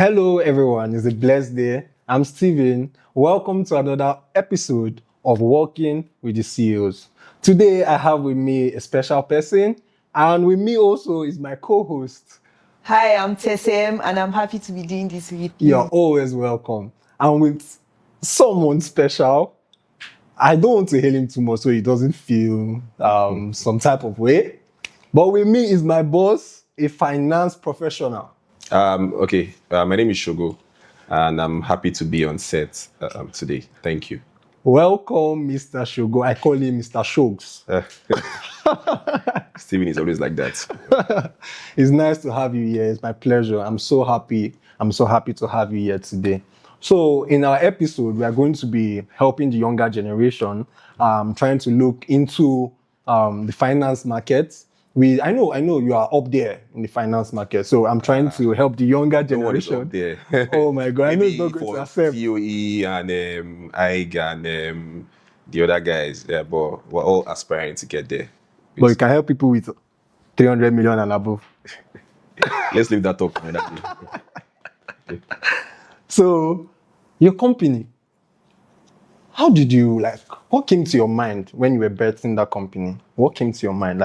Hello, everyone. It's a blessed day. I'm Steven. Welcome to another episode of Walking with the CEOs. Today, I have with me a special person, and with me also is my co-host. Hi, I'm Tessem, and I'm happy to be doing this with you. You're always welcome. And with someone special, I don't want to hail him too much so he doesn't feel some type of way. But with me is my boss, a finance professional. My name is Shogo, and I'm happy to be on set today. Thank you. Welcome, Mr. Shogo. I call him Mr. Shogs. Steven is always like that. It's nice to have you here. It's my pleasure. I'm so happy to have you here today. So in our episode, we are going to be helping the younger generation, trying to look into the finance market. I know you are up there in the finance market, so I'm trying to help the younger generation. Up there. Oh my God, I know it's not going to accept. COE and IG and the other guys, yeah, but we're all aspiring to get there. But you can help people with 300 million and above. Let's leave that up for another day. So, your company, how did you, what came to your mind when you were betting that company? What came to your mind?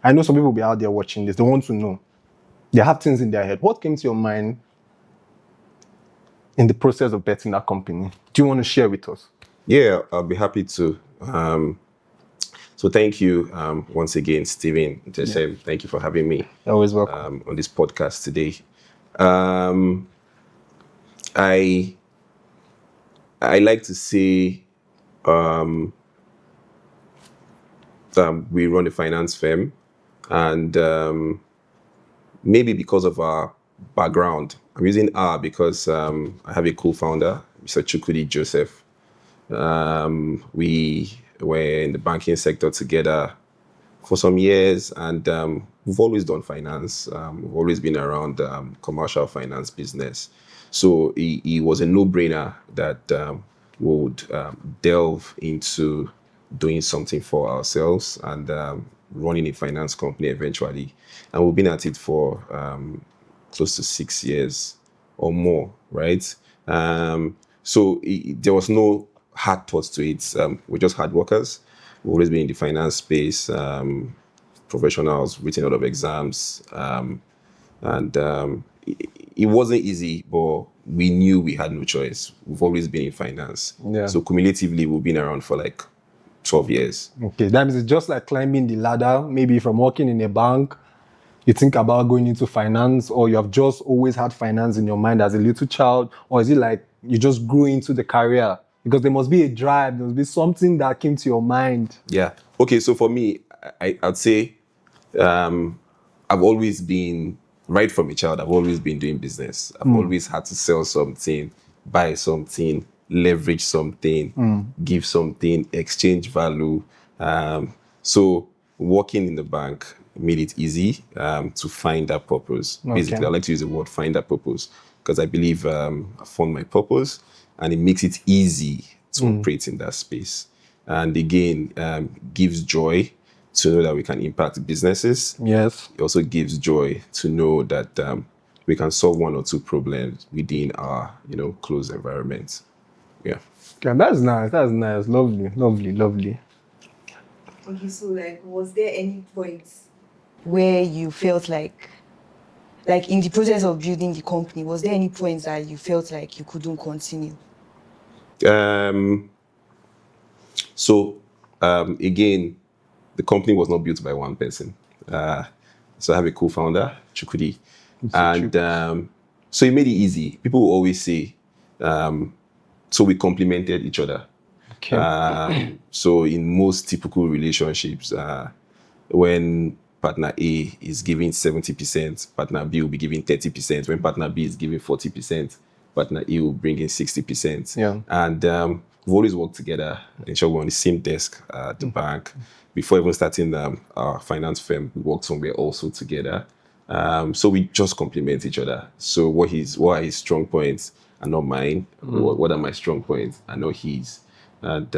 I know some people will be out there watching this. They want to know. They have things in their head. What came to your mind in the process of betting that company? Do you want to share with us? Yeah, I'll be happy to. So thank you once again, Steven. Thank you for having me. You're always welcome. On this podcast today. I like to say we run a finance firm, and maybe because of our background, I'm using R because I have a co-founder, Mr. Chukwudi Joseph. We were in the banking sector together for some years, and we've always done finance. We've always been around commercial finance business. So it was a no-brainer that would delve into doing something for ourselves and running a finance company eventually. And we've been at it for close to 6 years or more, right? So there was no hard thoughts to it. We're just hard workers. We've always been in the finance space, professionals, written a lot of exams, and it wasn't easy, but we knew we had no choice. We've always been in finance. Yeah. So cumulatively, we've been around for 12 years. Okay, that means it's just like climbing the ladder, maybe from working in a bank. You think about going into finance, or you have just always had finance in your mind as a little child, or is it like you just grew into the career? Because there must be a drive, there must be something that came to your mind. Yeah. Okay, so for me, I'd say I've always been, right from a child, I've always been doing business. I've always had to sell something, buy something, leverage something, give something, exchange value. So working in the bank made it easy to find that purpose. Okay. Basically, I like to use the word find that purpose because I believe I found my purpose, and it makes it easy to operate in that space. And again, gives joy to know that we can impact businesses. Yes. It also gives joy to know that we can solve one or two problems within our, closed environment. Yeah. Okay, that's nice. That's nice. Lovely. Okay, so was there any point where you felt like in the process of building the company, was there any point that you felt like you couldn't continue? Again, the company was not built by one person. So I have a co-founder, Chukwudi. And so it made it easy. People will always say, so we complemented each other. Okay. So in most typical relationships, when partner A is giving 70%, partner B will be giving 30%. When partner B is giving 40%, partner A will bring in 60%. Yeah. And we've always worked together. Ensure we're on the same desk at the bank. Before even starting our finance firm, we worked somewhere also together. So we just complement each other. So what are his strong points are not mine. What are my strong points are not his. And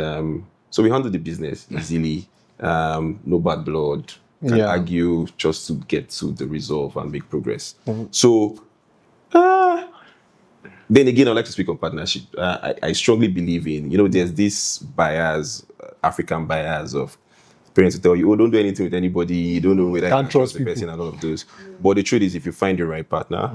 so we handle the business easily. No bad blood. Can argue just to get to the resolve and make progress. So Then again, I'd like to speak on partnership. I strongly believe in, there's this bias, African bias of parents to tell you, oh, don't do anything with anybody. You don't know whether you Can't can trust trust the person and all of those. But the truth is, if you find the right partner,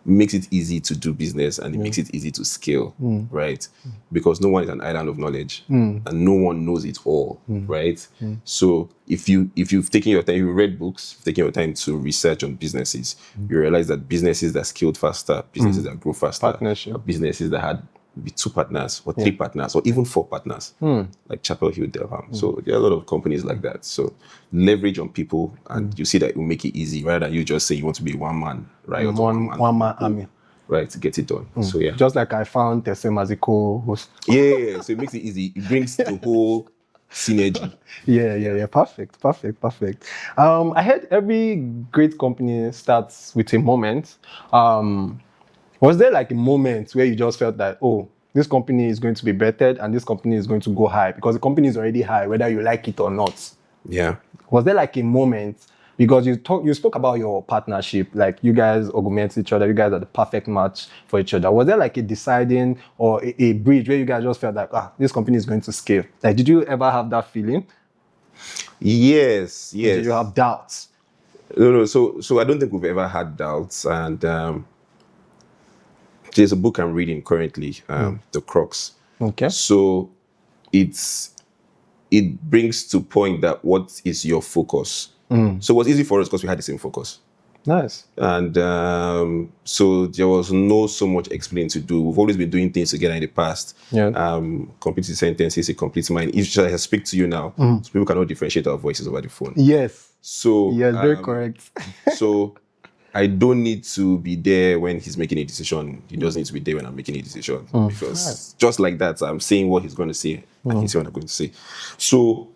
it makes it easy to do business and it makes it easy to scale, right? Because no one is an island of knowledge and no one knows it all, right? So if you've taken your time, you read books, you've taken your time to research on businesses, you realize that businesses that scaled faster, businesses that grow faster, Partnership. are businesses that had maybe 2 partners or 3 partners or even 4 partners, like Chapel Hill Delham. So there are a lot of companies like that. So leverage on people, and you see that it will make it easy rather than you just say you want to be one man, right? Or One man army. right, to get it done. So yeah. Just like I found Tesem as a co-host. Yeah, so it makes it easy. It brings the whole synergy. Yeah. Perfect. I heard every great company starts with a moment. Was there like a moment where you just felt that, oh, this company is going to be bettered and this company is going to go high because the company is already high, whether you like it or not? Yeah. Was there like a moment, because you spoke about your partnership, like you guys augment each other, you guys are the perfect match for each other. Was there like a deciding or a bridge where you guys just felt like, this company is going to scale? Like, did you ever have that feeling? Yes. Did you have doubts? No. So I don't think we've ever had doubts. And there's a book I'm reading currently, The Crux. Okay. So it brings to point that what is your focus? So it was easy for us because we had the same focus. Nice. And so there was no so much explaining to do. We've always been doing things together in the past. Yeah. Complete sentences, a complete mind. If I speak to you now, so people cannot differentiate our voices over the phone. Yes. So Yes, very correct. so I don't need to be there when he's making a decision. He doesn't need to be there when I'm making a decision. Because just like that, I'm saying what he's going to say and he's saying what I'm going to say. So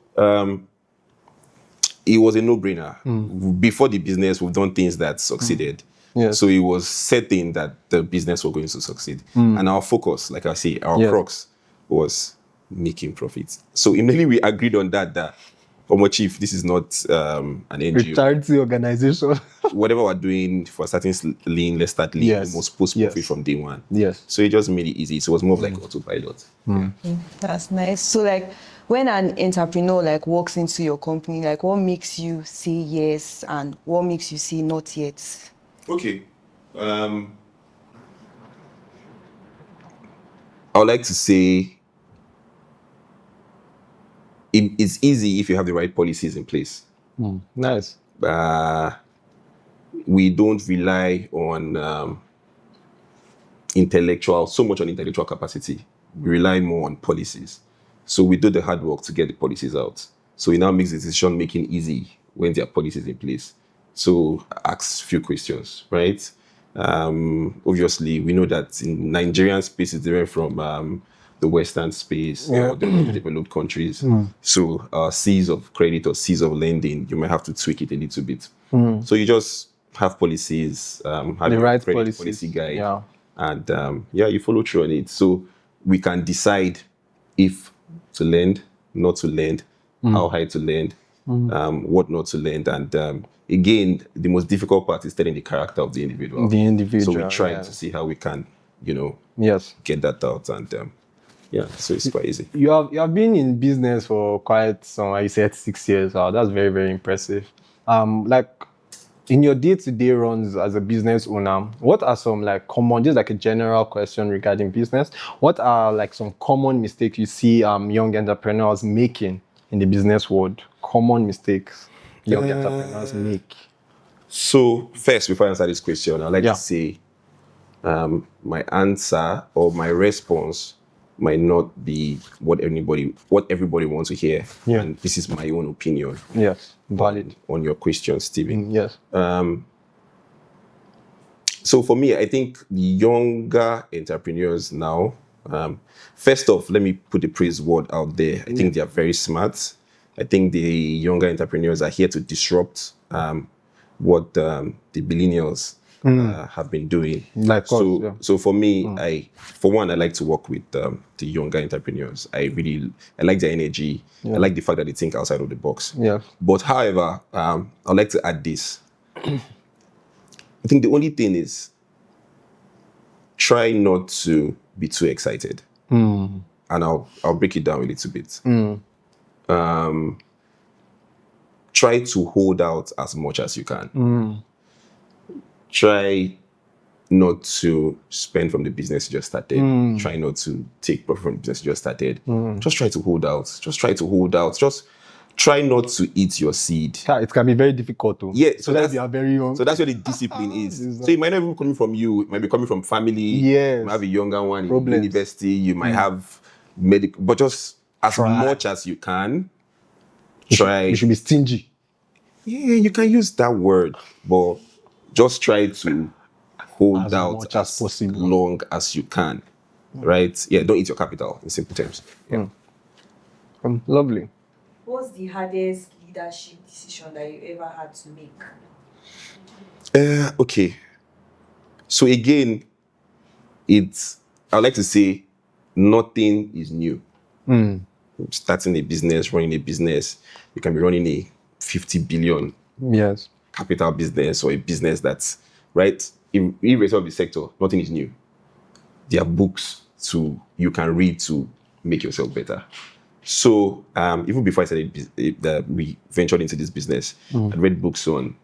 it was a no-brainer. Before the business, we've done things that succeeded. Yes. So it was certain that the business was going to succeed. And our focus, like I say, our crux was making profits. So immediately we agreed on that Omo Chief, this is not an NGO. Charity organization. Whatever we're doing for starting lean, let's start lean. Yes. We must post profit Yes. from day one. Yes. So it just made it easy. So it was more of like autopilot. That's nice. So like when an entrepreneur like walks into your company, like what makes you say yes and what makes you say not yet? Okay. I would like to say it's easy if you have the right policies in place. Nice. We don't rely on so much on intellectual capacity. We rely more on policies. So we do the hard work to get the policies out. So it now makes the decision making easy when there are policies in place. So ask few questions, right? Obviously, we know that in Nigerian space is different from the Western space or the developed countries. So C's of credit or C's of lending, you might have to tweak it a little bit. So you just have policies, have The your right credit policies. policy guide, Yeah. and you follow through on it. So we can decide if to lend, not to lend, how high to lend, what not to lend. And again, the most difficult part is telling the character of the individual. The individual, So we try yeah. to see how we can, Yes. get that out. And so it's quite easy. You have been in business for quite some, like you said, 6 years. That's very, very impressive. Like in your day-to-day runs as a business owner, what are some like common, just like a general question regarding business, what are like some common mistakes you see young entrepreneurs making in the business world? Common mistakes young entrepreneurs make. So first, before I answer this question, I'd like Yeah. to say my answer or my response might not be what everybody wants to hear. Yeah. And this is my own opinion Yes, valid. on your question, Stephen. Yes. So for me, I think the younger entrepreneurs now, first off, let me put the praise word out there. I think they are very smart. I think the younger entrepreneurs are here to disrupt what the millennials have been doing. Like us, yeah. So for me, I like to work with the younger entrepreneurs. I like their energy. I like the fact that they think outside of the box. Yeah. But however, I'd like to add this. I think the only thing is, try not to be too excited. And I'll break it down a little bit. Try to hold out as much as you can. Try not to spend from the business you just started. Try not to take profit from the business you just started. Just try to hold out. Just try to hold out. Just try not to eat your seed. Yeah, it can be very difficult too. Yeah, so that you are very young. So that's where the discipline is. So it might not even be coming from you. It might be coming from family. Yes. You might have a younger one Problems. in university. You might have medical, but just as much as you can, try. You should be stingy. Yeah, you can use that word, but just try to hold As out much as possible. long as you can. Right? Yeah, don't eat your capital in simple terms. Yeah. Lovely. What's the hardest leadership decision that you ever had to make? Okay. So again, I like to say nothing is new. Starting a business, running a business, you can be running a 50 billion Yes. capital business or a business that's right. Irrespective of the sector, nothing is new. There are books you can read to make yourself better. So even before I started that we ventured into this business, I read books on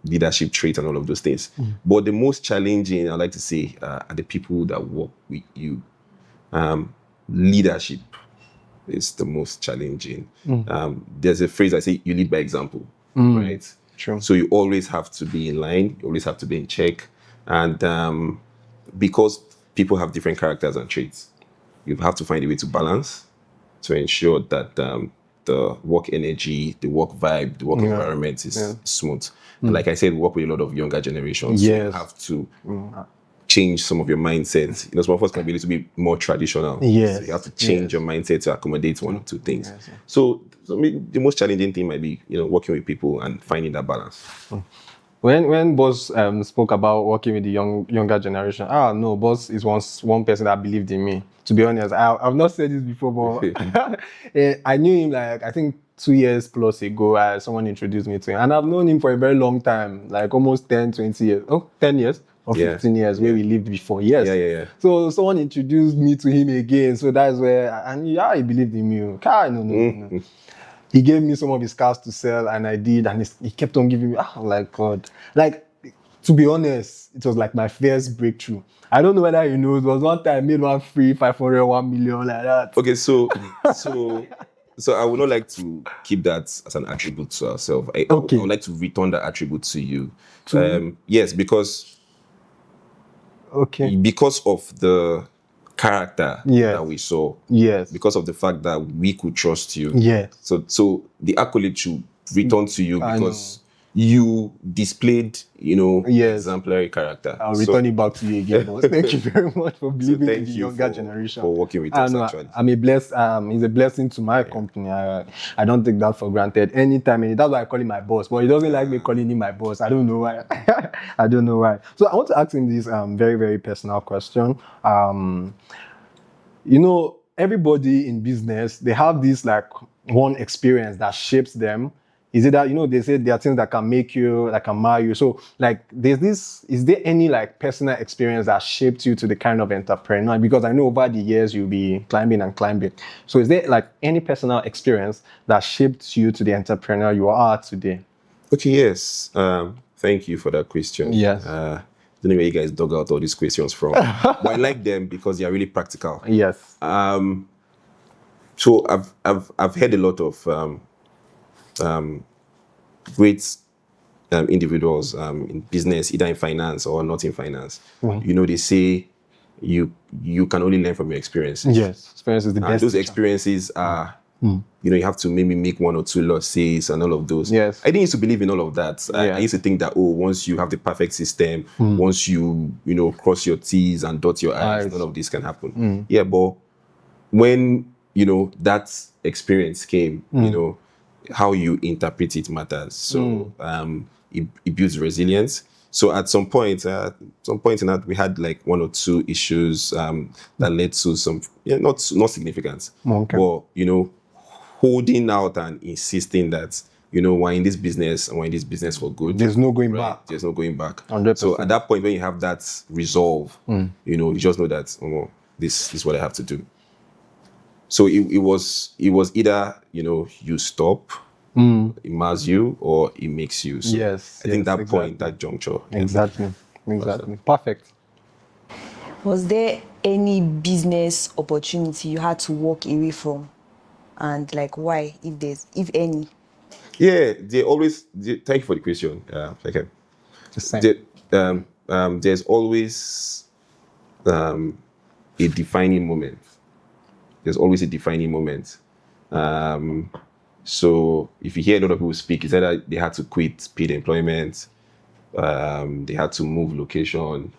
leadership traits and all of those things. But the most challenging, I like to say, are the people that work with you. Leadership is the most challenging. There's a phrase I say: "You lead by example." Right? True. So you always have to be in line. You always have to be in check, and because people have different characters and traits, you have to find a way to balance to ensure that the work energy, the work vibe, the work environment is smooth. And like I said, we work with a lot of younger generations. So you have to change some of your mindsets. Some of us can be a little bit more traditional. Yes. So you have to change your mindset to accommodate one or two things. So I mean, the most challenging thing might be, working with people and finding that balance. When Boss spoke about working with the younger generation, no, Boss is one person that believed in me. To be honest, I've not said this before, but I knew him like I think 2 years plus ago. Someone introduced me to him, and I've known him for a very long time, like almost 10, 20 years. 10 years or 15 years where we lived before. Yes. Yeah. So someone introduced me to him again. So that's where he believed in me. No. He gave me some of his cars to sell, and I did, and he kept on giving me. Like God, like to be honest, it was like my first breakthrough. I don't know whether you know. It was one time I made one free 500, 1 million like that. Okay, so I would not like to keep that as an attribute to ourselves. I would like to return that attribute to you. Yes, because of the character that we saw. Yes. Because of the fact that we could trust you. Yes. So the accolade should return to you because you displayed, exemplary character. I'll return it back to you again, boss. Thank you very much for believing in the younger generation. For working with us, actually. I'm a blessed, it's a blessing to my company. I don't take that for granted anytime. That's why I call him my boss, but he doesn't like me calling him my boss. I don't know why. I don't know why. So I want to ask him this very, very personal question. Everybody in business, they have this like one experience that shapes them. Is it that, they say there are things that can make you, that can marry you. So like, is there any like personal experience that shaped you to the kind of entrepreneur? Because I know over the years you'll be climbing and climbing. So is there like any personal experience that shaped you to the entrepreneur you are today? Okay, yes. Thank you for that question. Yes. I don't know where you guys dug out all these questions from. But I like them because they are really practical. Yes. So I've heard a lot of great individuals in business, either in finance or not in finance. They say you can only learn from your experiences. Yes, experience is the best. Those experiences are, you have to maybe make 1 or 2 losses and all of those. Yes. I didn't used to believe in all of that. I used to think that, once you have the perfect system, once you cross your T's and dot your I's, none of this can happen. Yeah, but when, that experience came, how you interpret it matters. So it builds resilience. So at some point in that, we had like 1 or 2 issues that led to some, not significant, but holding out and insisting that we're in this business and we're in this business for good. There's no going back. There's no going back. 100%. So at that point, when you have that resolve, you just know that this is what I have to do. So it was either you stop, it mars you, or it makes you. So Yes, I think that exactly. point, that juncture. Exactly. Perfect. Was there any business opportunity you had to walk away from? And like why, if any? Yeah, thank you for the question. Okay. There's always a defining moment. There's always a defining moment. So if you hear a lot of people speak, it's either they had to quit paid employment, they had to move location,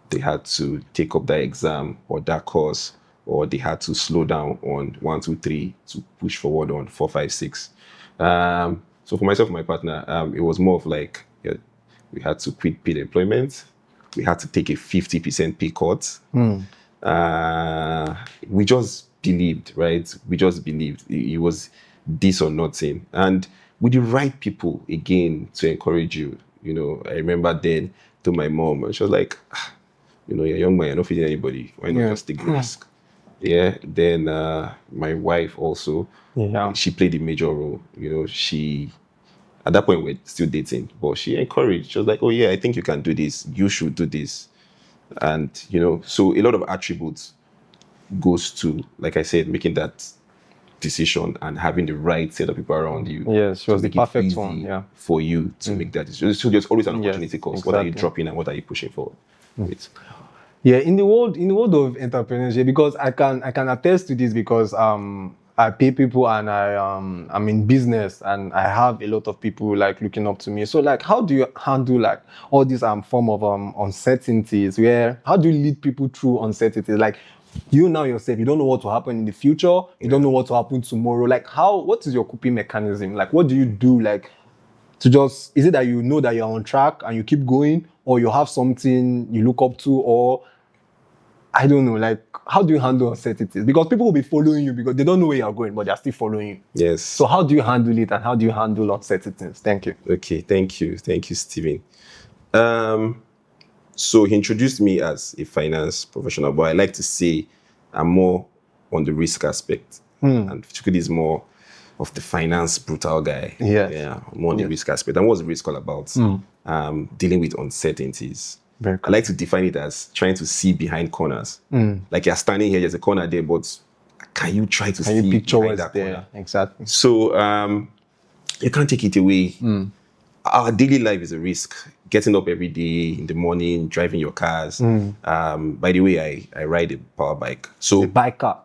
they had to take up that exam or that course, or they had to slow down on 1, 2, 3 to push forward on 4, 5, 6. So for myself and my partner, it was more of like we had to quit paid employment. We had to take a 50% pay cut. We just believed, right? We just believed it was this or nothing. And with the right people, again, to encourage you, I remember then to my mom, and she was like, you're a young man, you're not feeding anybody. Why not just take the risk? Yeah. Then my wife also, she played a major role. She, at that point, we're still dating, but she encouraged. She was like, oh yeah, I think you can do this. You should do this. And, so a lot of attributes goes to, like I said, making that decision and having the right set of people around you. Yes, she was the make it perfect easy one. Yeah. for you to make that decision. So there's always an opportunity cost. What are you exactly. dropping and what are you pushing forward with? Yeah, in the world of entrepreneurship, because I can attest to this because I pay people and I'm in business and I have a lot of people like looking up to me. So like, how do you handle like all these form of uncertainties? How do you lead people through uncertainties? Like you now yourself, you don't know what will happen in the future. You don't know what will happen tomorrow. Like what is your coping mechanism? Like what do you do? Like is it that you know that you're on track and you keep going, or you have something you look up to, or I don't know, like, how do you handle uncertainties? Because people will be following you because they don't know where you're going, but they're still following you. Yes. So how do you handle it and how do you handle uncertainties? Thank you. Okay, thank you, Stephen. So he introduced me as a finance professional, but I like to say I'm more on the risk aspect, and Chukudi is more of the finance brutal guy. Yes. Yeah, more on the risk aspect. And what's the risk all about? Dealing with uncertainties. Very I like to define it as trying to see behind corners. Like you're standing here, there's a corner there, but can you try to see picture behind what's that there? corner? Exactly. So you can't take it away. Our daily life is a risk. Getting up every day in the morning, driving your cars. By the way, I ride a power bike. So The biker.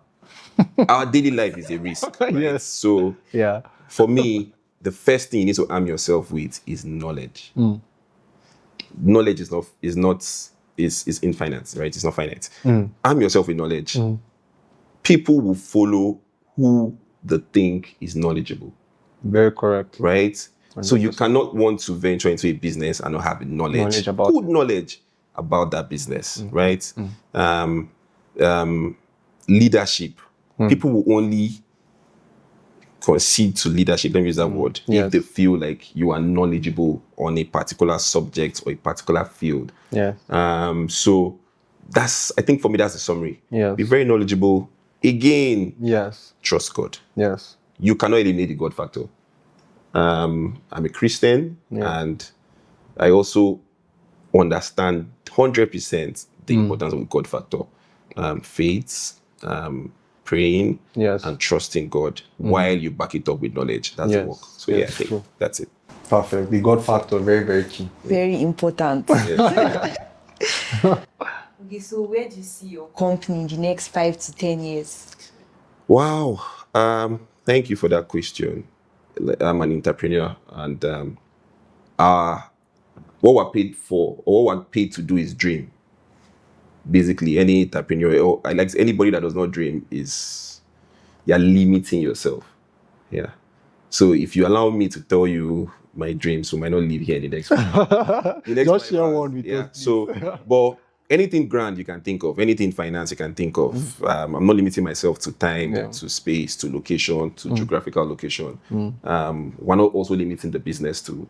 our daily life is a risk. Right? Yes. So Yeah. for me, the first thing you need to arm yourself with is knowledge. Knowledge is infinite, right? It's not finite. Arm yourself with knowledge. People will follow who they think is knowledgeable. Very correct. Right? 100%. So you cannot want to venture into a business and not have knowledge about good knowledge about that business, right? Leadership. People will only concede to leadership, let me use that word, Yes. if they feel like you are knowledgeable on a particular subject or a particular field. Yes. So I think for me, that's the summary. Yes. Be very knowledgeable. Again, Yes. trust God. Yes. You cannot eliminate the God factor. I'm a Christian, Yeah. and I also understand 100% the importance of the God factor. Faith, praying, Yes. and trusting God while you back it up with knowledge. That's Yes. the work. So Yes, yeah, I think true. that's it. Perfect. The God factor, very, very key. Very important. Yes. Okay, so where do you see your company in the next 5 to 10 years? Wow. Thank you for that question. I'm an entrepreneur, and what we're paid for, or what we're paid to do, is dream. Basically, any entrepreneur, or I like anybody that does not dream, you're limiting yourself. Yeah. So if you allow me to tell you my dreams, we might not live here in the next. Just share one with yeah. us. So, but anything grand you can think of, anything finance you can think of. I'm not limiting myself to time, to space, to location, to geographical location. We're not also limiting the business to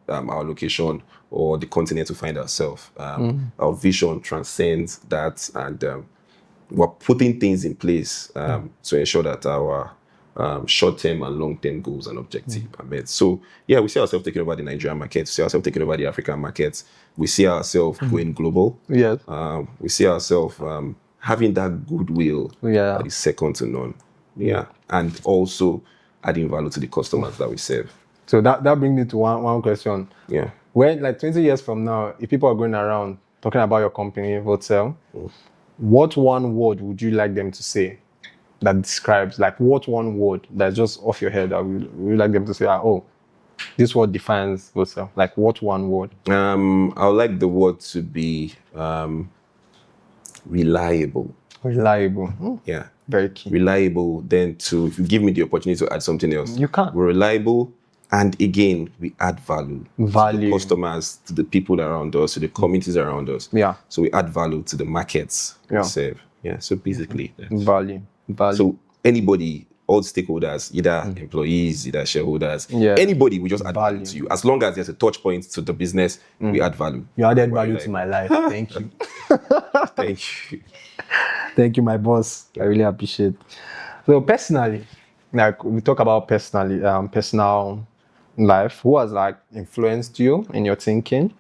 our location or the continent to find ourselves. Our vision transcends that, and we're putting things in place to ensure that our short-term and long-term goals and objectives are met. So, yeah, we see ourselves taking over the Nigerian market, we see ourselves taking over the African market, we see ourselves going global. Yes. We see ourselves having that goodwill that is second to none. Yeah, and also adding value to the customers that we serve. So that brings me to one question. Yeah. When, like 20 years from now, if people are going around talking about your company, Votel, what one word would you like them to say that describes, like what one word that's just off your head that would like them to say, oh, this word defines Votel? Like what one word? I would like the word to be reliable. Reliable. Yeah. Very key. Reliable. Then if you give me the opportunity to add something else. You can. We're reliable. And again, we add value. To the customers, to the people around us, to the communities around us. Yeah. So we add value to the markets we serve. Yeah. So basically, value. So anybody, all stakeholders, either employees, either shareholders, anybody, we just add value to you. As long as there's a touch point to the business, we add value. You added value to my life. Thank you. Thank you. Thank you, my boss. I really appreciate it. So personally, like we talk about personal life, who has like influenced you in your thinking?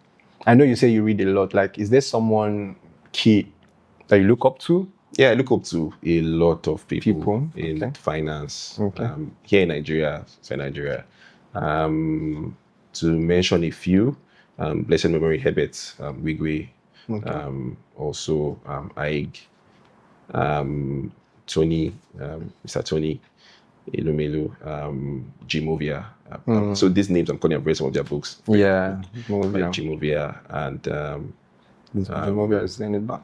I know you say you read a lot. Like, is there someone key that you look up to? Yeah, I look up to a lot of people in okay. finance here in Nigeria. To mention a few, blessed memory Herbert Wigwe, also Aig, Tony, Mr. Tony Ilumelu, Jimovia. So these names I'm calling, I've read some of their books. Yeah, Jimovia and Jimovia is saying it back.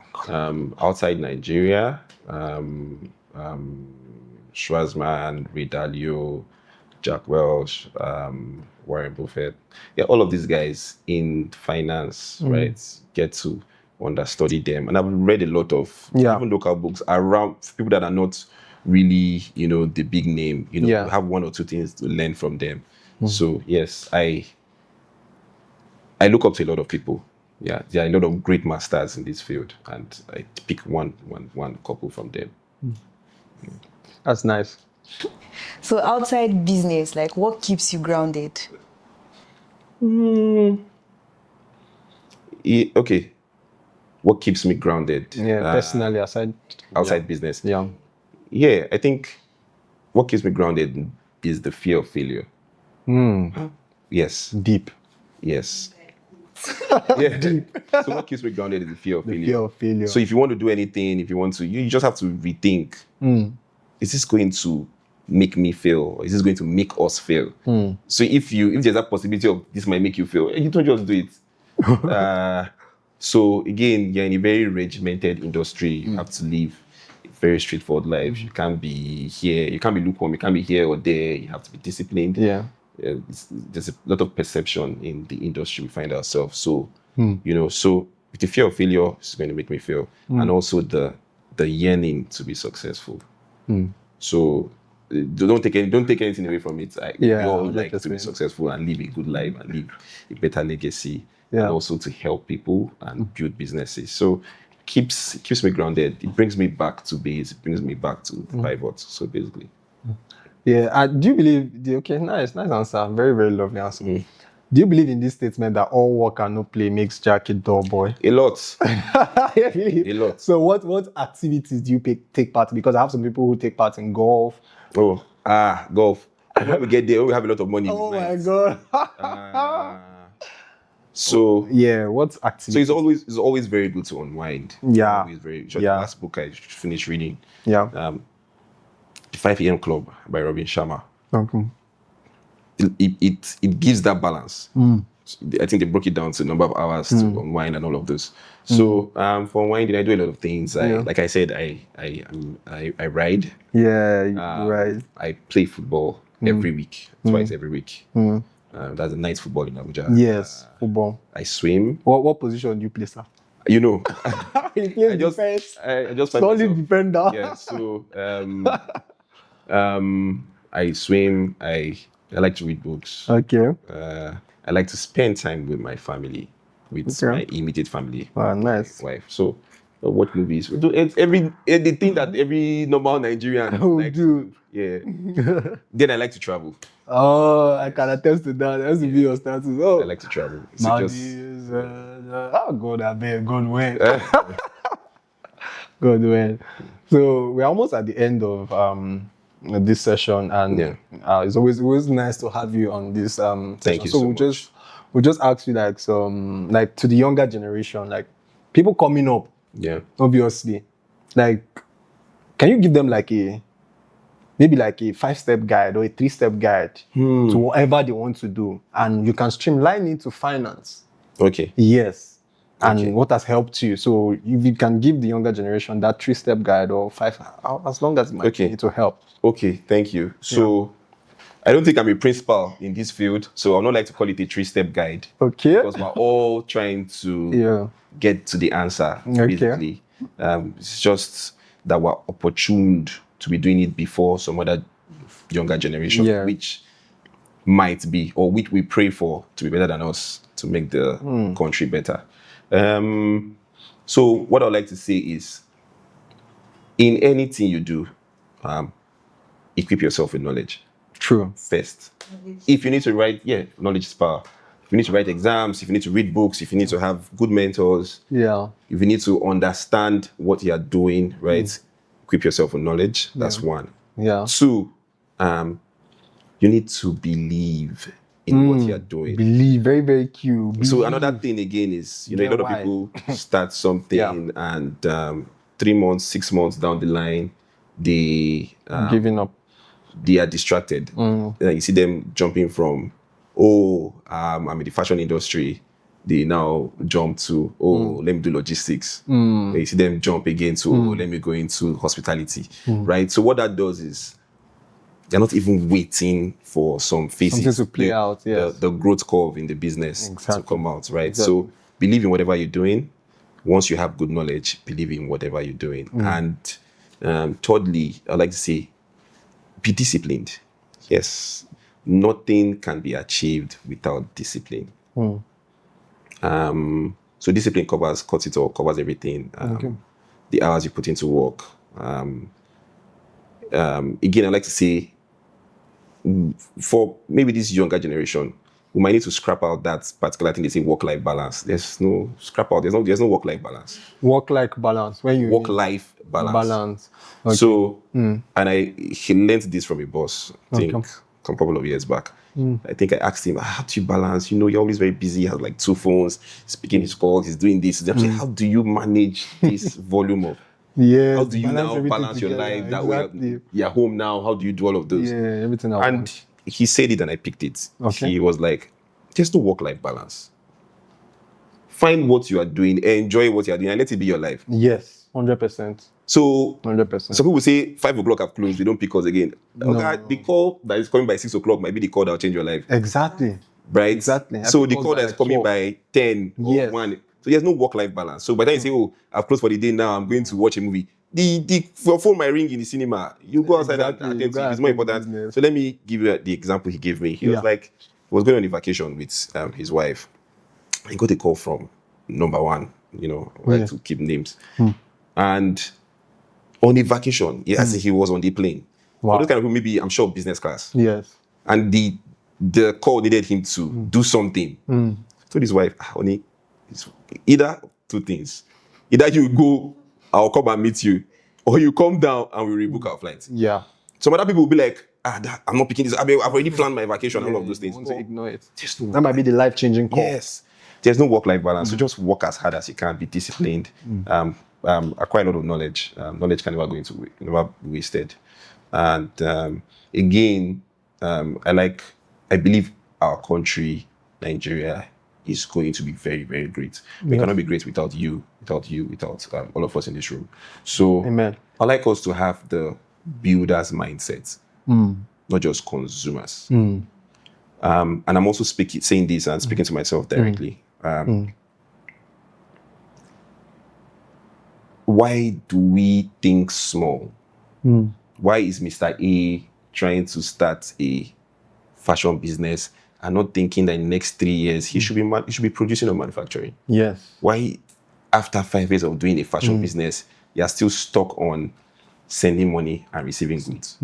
Outside Nigeria, Schwarzman, Ray Dalio, Jack Welch, Warren Buffett. Yeah, all of these guys in finance, right? Get to understudy them. And I've read a lot of even local books around people that are not really, the big name. You have one or two things to learn from them. So yes, I look up to a lot of people. Yeah, there are a lot of great masters in this field, and I pick one couple from them. That's nice. So outside business, like what keeps you grounded? Okay. What keeps me grounded? Yeah, personally, outside business. Yeah. Yeah, I think what keeps me grounded is the fear of failure. Yes. Deep. Yes. Yeah. Deep. So what keeps me grounded is the fear of failure. Fear of failure. So if you want to do anything, you just have to rethink. Is this going to make me fail, or is this going to make us fail? So if there's a possibility of this might make you fail, you don't just do it. So again, you're in a very regimented industry. You have to live a very straightforward life. You can't be here. You can't be lukewarm. You can't be here or there. You have to be disciplined. Yeah. There's a lot of perception in the industry we find ourselves. So, so with the fear of failure, it's going to make me fail. And also the yearning to be successful. So don't take anything away from it. We all like to be successful and live a good life and leave a better legacy. And also to help people and build businesses. So keeps me grounded. It brings me back to base. It brings me back to the pivot. So basically. Yeah. Do you believe? Okay, nice answer. Very, very lovely answer. Do you believe in this statement that all work and no play makes Jack a dull boy? A lot. Really? A lot. So what activities do you take part in? Because I have some people who take part in golf. Golf. When we get there, we have a lot of money. Oh my God. So what activity? So it's always very good to unwind. Yeah. Always very. The last book I finished reading. Yeah. The 5 a.m. Club by Robin Sharma. Okay. It gives that balance. I think they broke it down to a number of hours to unwind and all of this. So for unwinding, I do a lot of things. Like I said, I ride. Yeah, right. I play football every week, twice every week. That's a night football in Abuja. Yes, football. I swim. What position do you play, sir? You know, He plays I just defense. I just find Solid myself, defender. yeah. So I swim. I like to read books. Okay. I like to spend time with my family, with Okay. my immediate family, Wow, my nice. wife. So watch movies. We do the thing that every normal Nigerian Oh, likes to dude. do. Yeah. Then I like to travel. Oh, I can attest to that. That's the be your status. Oh, I like to travel. So just Maldives. Oh, God, I bet. God, when. God, when. So we're almost at the end of this session, and Yeah. it's always nice to have you on this Thank session. you So so we'll just ask you like some like to the younger generation, like people coming up, yeah. obviously, like can you give them like maybe like a 5-step guide or a 3-step guide to whatever they want to do, and you can streamline it to finance. Okay. Yes. And Okay. what has helped you? So if you can give the younger generation that 3-step guide or 5, as long as it might be, Okay. it will help. Okay. Thank you. So I don't think I'm a principal in this field, so I'll not like to call it a 3-step guide. Okay. Because we're all trying to get to the answer, basically. It's just that we're opportuned to be doing it before some other younger generation, which might be, or which we pray for to be better than us, to make the country better. So what I'd like to say is, in anything you do, equip yourself with knowledge. True. First. If you need to write, knowledge is power. If you need to write exams, if you need to read books, if you need to have good mentors, if you need to understand what you are doing, right? Equip yourself with knowledge. That's one. Yeah. 2, you need to believe in what you are doing. Believe, very, very key. So another thing again is, a lot of people start something and 3 months, 6 months down the line, they giving up. They are distracted. You see them jumping from, I'm in the fashion industry. They now jump to, let me do logistics. You see them jump again to, let me go into hospitality, right? So what that does is, they're not even waiting for some phases to play out. Yes. The growth curve in the business to come out, right? Exactly. So believe in whatever you're doing. Once you have good knowledge, believe in whatever you're doing. And thirdly, I'd like to say, be disciplined. Yes. Nothing can be achieved without discipline. So discipline cuts it all, covers everything. The hours you put into work. Again, I'd like to say, for maybe this younger generation, we might need to scrap out that particular thing they say work-life balance. There's no there's no work-life balance. Work-life balance. When you Work-life balance. Okay. So, and he learned this from a boss, I think, a couple of years back. I think I asked him, how do you balance? You're always very busy, he has like 2 phones, he's speaking his calls, he's doing this. I'm saying, how do you manage this volume of? How do you now balance your life that way? You're home now, how do you do all of those? Yeah, everything at And once. he said it and I picked it. Okay. He was like, there's no work-life balance. Find what you are doing, enjoy what you are doing, and let it be your life. Yes, 100%. So 100%. some people say 5 o'clock have closed, they don't pick us again. Okay, the call that is coming by 6 o'clock might be the call that will change your life. Exactly. Right? Exactly. So the call that is coming by 10 or 1. So there's no work-life balance. So by the time you say, I've closed for the day now, I'm going to watch a movie. Your phone might ring in the cinema. You go outside and attend to it. It's more important. So let me give you the example he gave me. He was like, he was going on a vacation with his wife. He got a call from number 1, I like to keep names. And on a vacation, as he was on the plane. Wow. For those kind of people, maybe I'm sure business class. Yes. And the call needed him to do something. So his wife, honey, it's either 2 things. Either you go, I'll come and meet you, or you come down and we rebook our flights. Yeah. Some other people will be like, I'm not picking this. I've already planned my vacation and all of those things. Want to ignore it. No, That might be the life-changing call. Yes. There's no work-life balance. So just work as hard as you can. Be disciplined. Acquire a lot of knowledge. Knowledge can never be wasted. And again, I believe our country, Nigeria, is going to be very, very great. We cannot be great without you, without all of us in this room. So Amen. I like us to have the builders mindset, not just consumers. And I'm also saying this and speaking to myself directly. why do we think small? Why is Mr. A trying to start a fashion business and not thinking that in the next 3 years he should be producing or manufacturing? Yes. Why, after 5 years of doing a fashion business, you are still stuck on sending money and receiving goods?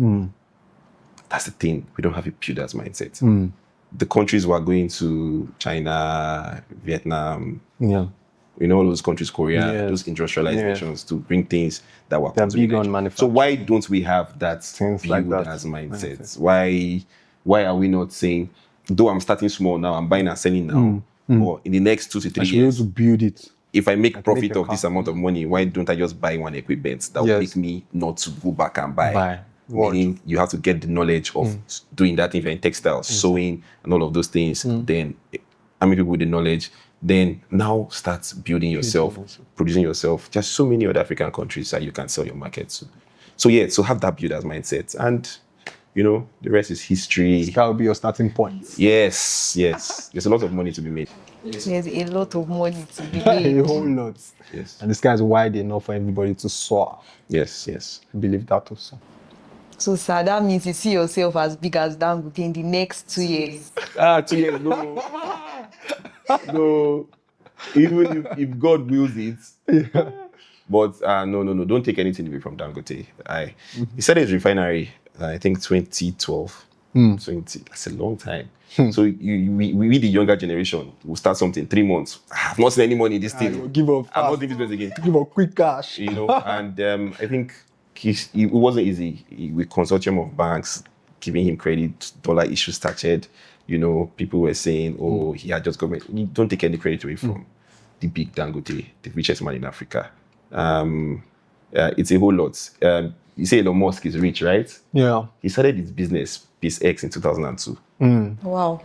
That's the thing. We don't have a builder's mindset. The countries who are going to China, Vietnam, Yeah. all those countries, Korea, Yes. those industrialized Yeah. nations, to bring things that were They're consuming big on nature. So manufacturing. why don't we have that Things like that. builder's mindset? Why are we not saying, though I'm starting small now, I'm buying and selling now, or in the next 2 to 3 I should be able years, to build it. if I make profit make a of this car. amount of money, why don't I just buy one equipment that will Yes. make me not to go back and buy? Buy. Watch. Meaning you have to get the knowledge of doing that if you're in textiles, sewing, and all of those things. Then, how many people with the knowledge? Then now start building yourself, producing yourself. Just so many other African countries that you can sell your market to. So have that builder's mindset, and the rest is history. That will be your starting point. Yes. There's a lot of money to be made. There's a lot of money to be A made. whole lot. Yes. And the sky is wide enough for everybody to soar. Yes. I believe that also. So, sir, that means you see yourself as big as Dangote in the next 2 years. 2 years, no. No. Even if God wills it. But no. Don't take anything away from Dangote. He started his refinery, I think 2012. 20. That's a long time. So we the younger generation will start something 3 months. I've not seen any money in this thing. Give up I'm not fast. doing this business again. Give up quick cash. And I think it wasn't easy. With consortium of banks giving him credit, dollar issue started. People were saying, "Oh, he had just government." You don't take any credit away from the big Dangote, the richest man in Africa. It's a whole lot. You say Elon Musk is rich, right? Yeah. He started his business, SpaceX, in 2002. Wow.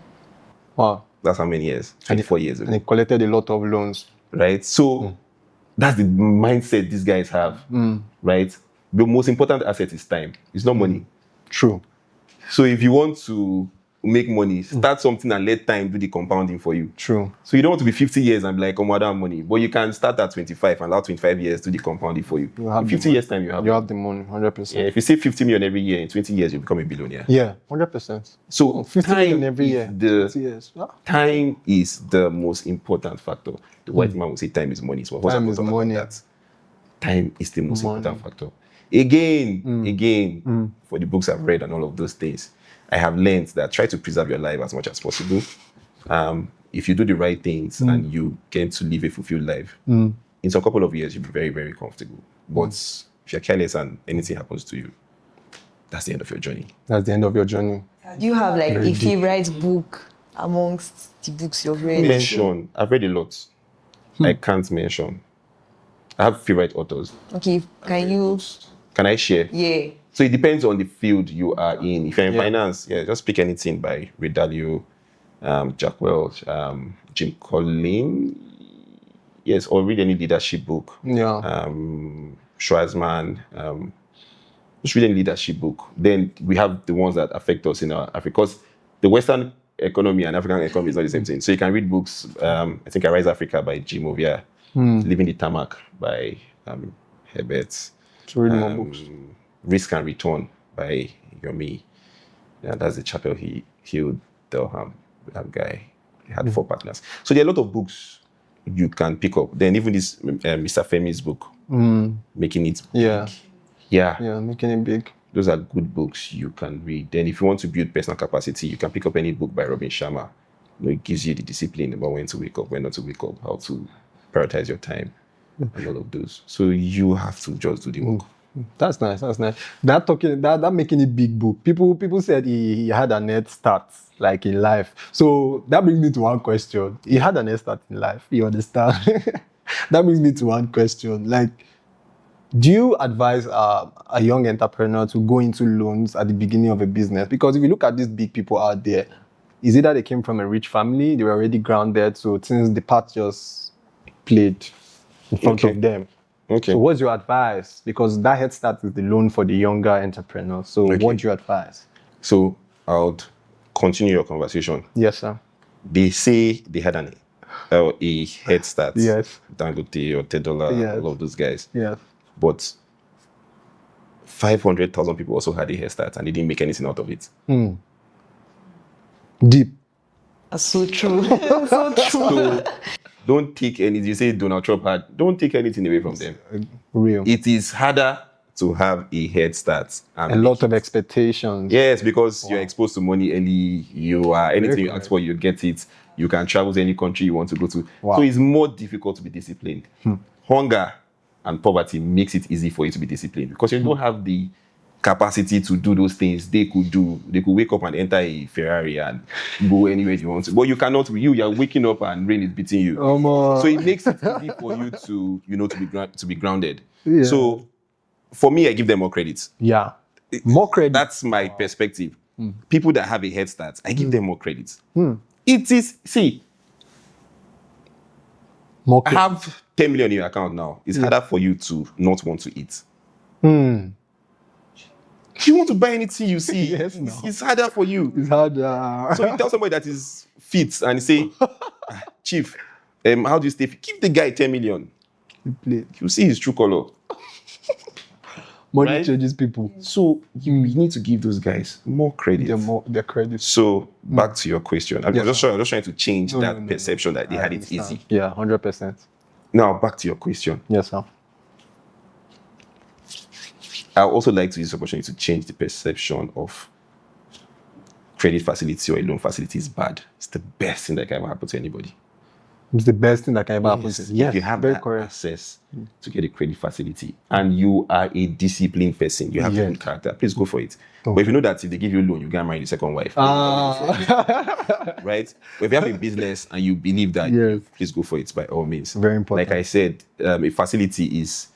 Wow. That's how many years? 24 years And ago, he collected a lot of loans. right? So that's the mindset these guys have, right? The most important asset is time. It's not money. True. So if you want to make money, start something and let time do the compounding for you. True. So you don't want to be 50 years and be like, oh, I don't have money. But you can start at 25 and allow 25 years do the compounding for you. You have In the 50 money. years time, you have the money, 100%. Yeah, if you save 50 million every year, in 20 years, you become a billionaire. Yeah, 100%. So 50 million every is year. 20 years. Ah. Time is the most important factor. The white man will say time is money. So what's Time is important about money. that? Time is the most Money. important factor. Again, for the books I've read and all of those things, I have learned that try to preserve your life as much as possible. If you do the right things and you get to live a fulfilled life, in some couple of years, you'll be very, very comfortable. But if you're careless and anything happens to you, that's the end of your journey. That's the end of your journey. Do you have like Very a deep. favorite book amongst the books you've read? I've read a lot. I can't mention. I have favorite authors. Okay, Can I share? yeah. So it depends on the field you are in. If you're in Yeah. finance, just pick anything by Ray Dalio, Jack Welch, Jim Collins. Yes, or read any leadership book. Yeah. Schwarzman. Just read any leadership book. Then we have the ones that affect us in our Africa. Because the Western economy and African economy is not the same thing. So you can read books. I think I Rise Africa by Jim Ovia. Living the Tarmac by Herbert. To read more books. Risk and Return by Yomi. Yeah, that's the chapel he healed Delham, that guy. He had 4 partners. So there are a lot of books you can pick up. Then even this Mr. Femi's book, Making It Big. Yeah. Yeah, Making it big. those are good books you can read. Then if you want to build personal capacity, you can pick up any book by Robin Sharma. It gives you the discipline about when to wake up, when not to wake up, how to prioritize your time, and all of those. So you have to just do the work. That's nice. That making it big book. People said he had a net start like in life. So that brings me to one question. He had a net start in life. You understand? That brings me to one question. Like, do you advise a young entrepreneur to go into loans at the beginning of a business? Because if you look at these big people out there, is it that they came from a rich family, they were already grounded, so since the path just played in front of them? Okay. So what's your advice? Because that head start is the loan for the younger entrepreneur. So what do you advise? So I'll continue your conversation. Yes, sir. They say they had a head start. Yes. Dangote or $10, Yes. all of those guys. Yes. but 500,000 people also had a head start and they didn't make anything out of it. Deep. That's so true. So true. So don't take any. You say Donald Trump had. Don't take anything away from them. Real. It is harder to have a head start. And A lot of expectations. yes, because you're exposed to money early. You are anything you correct. ask for, you get it. You can travel to any country you want to go to. Wow. So it's more difficult to be disciplined. Hunger and poverty makes it easy for you to be disciplined because you don't have the capacity to do those things they could do. They could wake up and enter a Ferrari and go anywhere you want to. But you cannot. You are waking up and rain is beating you. So it makes it easy for you to, to be grounded. Yeah. So for me, I give them more credit. Yeah. More credit. That's my perspective. People that have a head start, I give them more credit. It is, see, more I credit. have 10 million in your account now. It's harder for you to not want to eat. If you want to buy anything you see, Yes, it's harder for you. It's hard. So you tell somebody that is fit and you say, Chief, how do you stay fit? Give the guy 10 million. You see his true color. Money right? changes people. So you need to give those guys more credit. Their credit. So back to your question. I'm just trying to change that No. perception that they had it easy. Yeah, 100%. Now back to your question. Yes, sir. I also like to use this opportunity to change the perception of credit facility or a loan facility is bad. It's the best thing that can ever happen to anybody. It's the best thing that can ever happen. Yes, if you have very that correct. access to get a credit facility and you are a disciplined person, you have good character, please go for it. But if you know that if they give you a loan, you can't marry the second wife. Right? But if you have a business and you believe that, please go for it by all means. Very important. Like I said, a facility is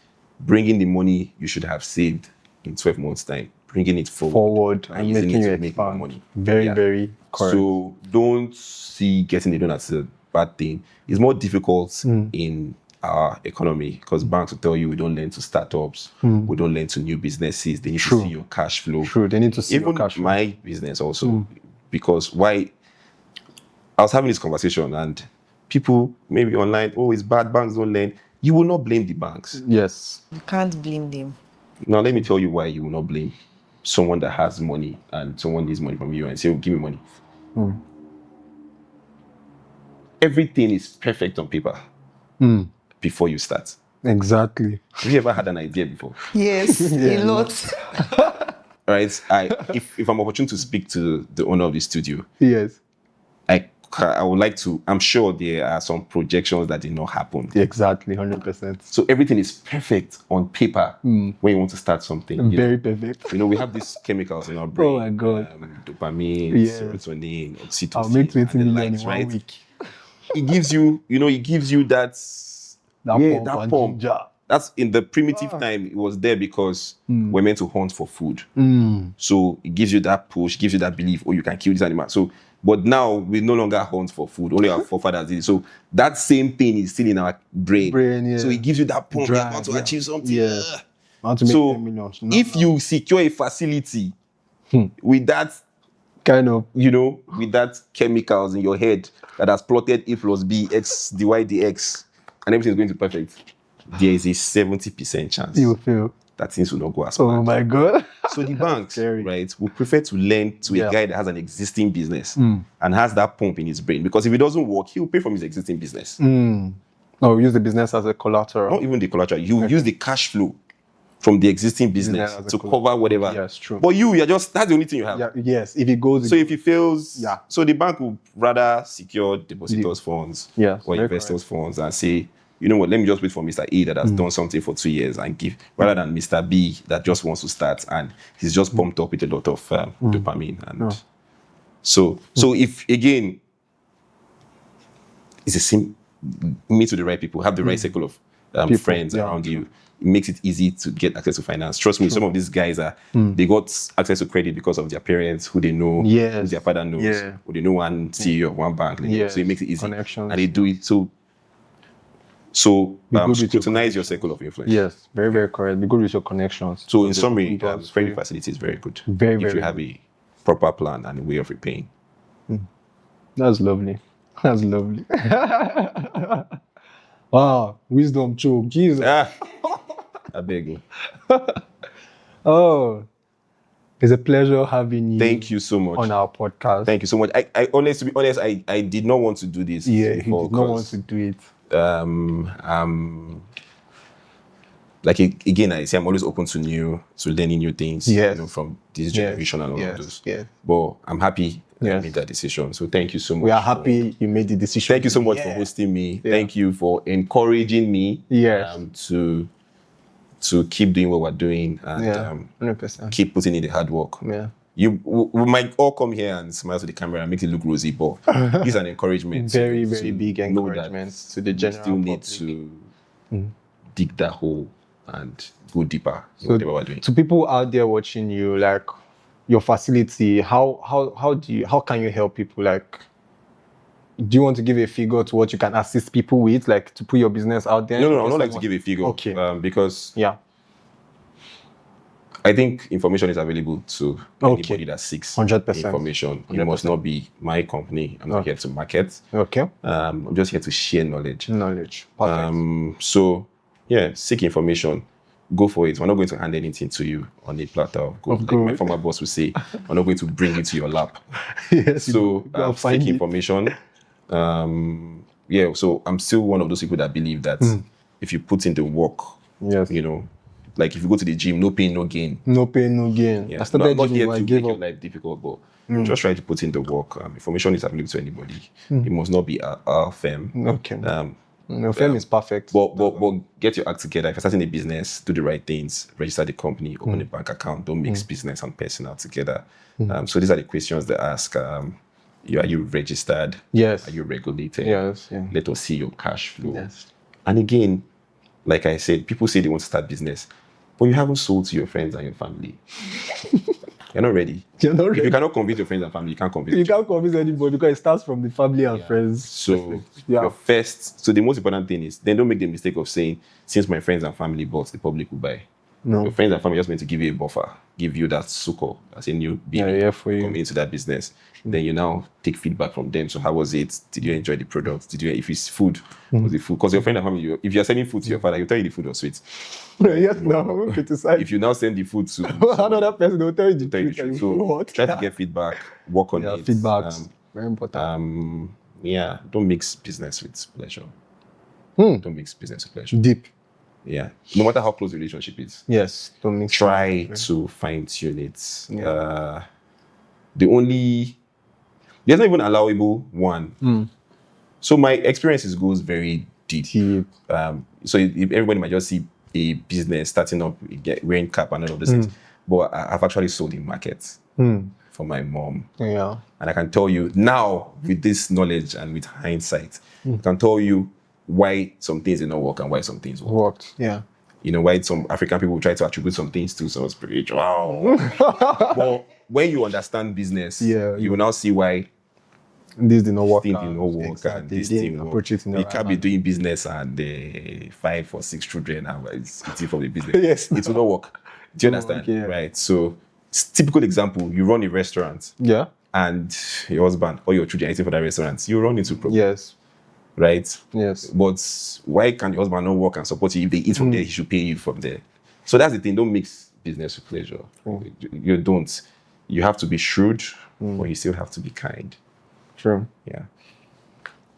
bringing the money you should have saved in 12 months' time, bringing it forward and using making it you to make expand. more money. Very, very correct. So don't see getting a loan as a bad thing. It's more difficult in our economy because banks will tell you we don't lend to startups, we don't lend to new businesses. They need to see your cash flow. True, they need to see even your cash flow. my business also, because why? I was having this conversation and people maybe online, oh, it's bad, banks don't lend. You will not blame the banks. Yes. You can't blame them. Now let me tell you why you will not blame someone that has money and someone needs money from you and say, oh, give me money. Everything is perfect on paper before you start. Exactly. Have you ever had an idea before? Yes, a lot. Right? If I'm opportune to speak to the owner of the studio, Yes. I would like to, I'm sure there are some projections that did not happen. Exactly, 100%. So everything is perfect on paper when you want to start something. Very perfect. We have these chemicals in our brain. Oh my God. Dopamine, serotonin, oxytocin. I'll make 20 and the million likes, in 1 right? week. It gives you, that That pump. pump. That's in the primitive time, it was there because we're meant to hunt for food. So it gives you that push, gives you that belief, oh, you can kill this animal. So, but now we no longer hunt for food, only our forefathers did. So that same thing is still in our brain. So it gives you that pump, you want to achieve something. Yes. I want to make 10 million. If you secure a facility with that kind of, with that chemicals in your head that has plotted A plus B, X, dy, dx, and everything is going to be perfect, there is a 70% chance you will feel. that things will not go as planned. Oh my God. So the banks, scary. right, will prefer to lend to a guy that has an existing business and has that pump in his brain. Because if it doesn't work, he'll pay from his existing business. No, use the business as a collateral. Not even the collateral. You use the cash flow from the existing business to cover whatever. Yes, true. But you're just, that's the only thing you have. Yeah, yes, if it goes. So if it fails, Yeah. so the bank will rather secure depositors' funds or investors' funds and say, you know what, let me just wait for Mr. A that has done something for 2 years and give, rather than Mr. B that just wants to start and he's just pumped up with a lot of dopamine. And so if, again, it's the same, meet with the right people, have the right circle of friends around you. It makes it easy to get access to finance. Trust me, some of these guys they got access to credit because of their parents, who they know, who their father knows, who they know one CEO of one bank. So it makes it easy. Connections. And they do it. So scrutinize your circle of influence. Yes, very, very correct. Be good with your connections. So in summary, credit facility is very good. Very, if very you have a proper plan and a way of repaying. That's lovely. That's lovely. Wow, wisdom choke. Jesus. I beg you. Oh, it's a pleasure having you. Thank you so much on our podcast. Thank you so much. I honest, to be honest, I did not want to do this. Yeah, before, he did not want to do it. Like again, I say I'm always open to learning new things. Yes. From this generation and all of those. Yes. But I'm happy I Yes. made that decision. So thank you so much. We are happy you made the decision. Thank you so much for hosting me. Yeah. Thank you for encouraging me. Yes. To keep doing what we're doing and 100%. keep putting in the hard work. Yeah. We might all come here and smile to the camera and make it look rosy, but it's an encouragement. Very, to very big know that encouragement to the we general still need public. to dig that hole and go deeper in So whatever we're doing. to people out there watching you, like your facility, how can you help people? Like, do you want to give a figure to what you can assist people with, like to put your business out there? No, I don't like to give a figure. Okay. Because Yeah. I think information is available to anybody that seeks 100%. information. It must not be my company. I'm not here to market. Okay. I'm just here to share knowledge. Perfect. So yeah, seek information. Go for it. We're not going to hand anything to you on a platter of gold. Like my former boss would say, we're not going to bring it to your lap. Yes. So seek information. So I'm still one of those people that believe that if you put in the work, Yes. like if you go to the gym, no pain, no gain. No pain, no gain. Yeah. I started not here gym, to I make gave your up. life difficult, but just try to put in the work. Information is available to anybody. It must not be our firm. Okay. No, firm is perfect. But get your act together. If you're starting a business, do the right things. Register the company, open a bank account. Don't mix business and personal together. So these are the questions they ask. Are you registered? Yes. Are you regulated? Yes. Yeah. Let us see your cash flow. Yes. And again, like I said, people say they want to start business, but you haven't sold to your friends and your family. You're not ready. You're not ready. If you cannot convince your friends and family, you can't convince. You can't convince anybody because it starts from the family and friends. So the most important thing is then don't make the mistake of saying, since my friends and family bought, the public will buy. No. Your friends and family are just meant to give you a buffer, give you that succor as a new baby coming into that business. Then you now take feedback from them. So how was it? Did you enjoy the product? If it's food, was it food? Because your friend and family, if you're sending food to your father, he'll tell you the food was sweet. Yes, no, I won't criticize. If you now send the food to another person, they'll tell you the truth. truth. So try to get feedback, work on it. Feedbacks. Very important. Don't mix business with pleasure. Don't mix business with pleasure. Deep. Yeah. No matter how close the relationship is. Yes. Don't mix. Try to fine tune it. Yeah. There's not even allowable one. So my experiences goes very deep. So everybody might just see a business starting up, wearing cap and all of those things. But I've actually sold in markets for my mom. Yeah. And I can tell you now, with this knowledge and with hindsight, I can tell you why some things did not work and why some things worked. Yeah. Why some African people try to attribute some things to some spiritual. But when you understand business, you will now see why this did not work. Things did not work. Exactly. And this thing work. You can't be doing business and 5 or 6 children and it's eating from the business. Yes. It will not work. Do you understand? Okay. Right. So typical example, you run a restaurant. Yeah. And your husband or your children are eating for that restaurant. You run into problems. Yes. Right? Yes. But why can your husband not work and support you? If they eat from there, he should pay you from there. So that's the thing. Don't mix business with pleasure. You don't. You have to be shrewd, but you still have to be kind. True. Yeah.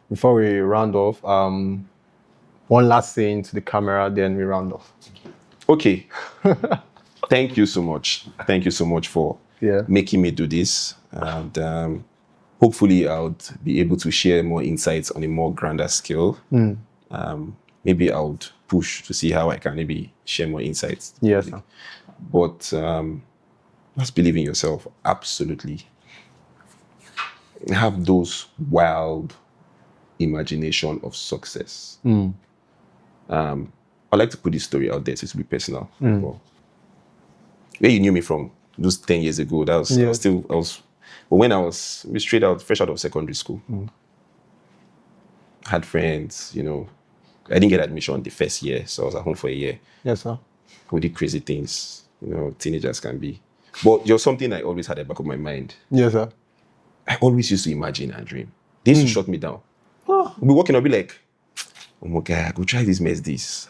Before we round off, one last saying to the camera, then we round off. Okay. Thank you so much. Thank you so much for making me do this. And hopefully I would be able to share more insights on a more grander scale. Maybe I would push to see how I can maybe share more insights. Yes. But just believe in yourself. Absolutely. Have those wild imagination of success. I like to put this story out there so to be personal. But where you knew me from those 10 years ago, that was but when I was fresh out of secondary school, had friends, I didn't get admission the first year, so I was at home for a year. Yes, sir. We did crazy things, teenagers can be. But there was something I always had at the back of my mind. Yes, sir. I always used to imagine and dream. They used to shut me down. I'll be walking, I'll be like, oh my God, go try this, mess this.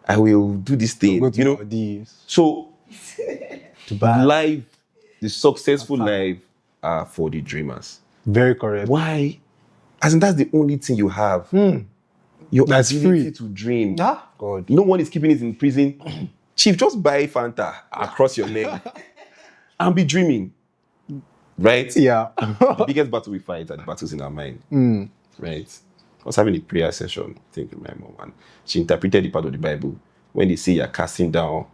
I will do this thing. Go to You know, Maldives, so Dubai. life, the successful life are for the dreamers. Very correct. Why? As in, that's the only thing you have. Your That's ability free. to dream. Ah, God. No one is keeping it in prison. Chief, just buy Fanta across your leg and be dreaming. Right? Yeah. The biggest battle we fight are the battles in our mind. Right? I was having a prayer session, I think, with my mom, and she interpreted the part of the Bible when they say you're casting down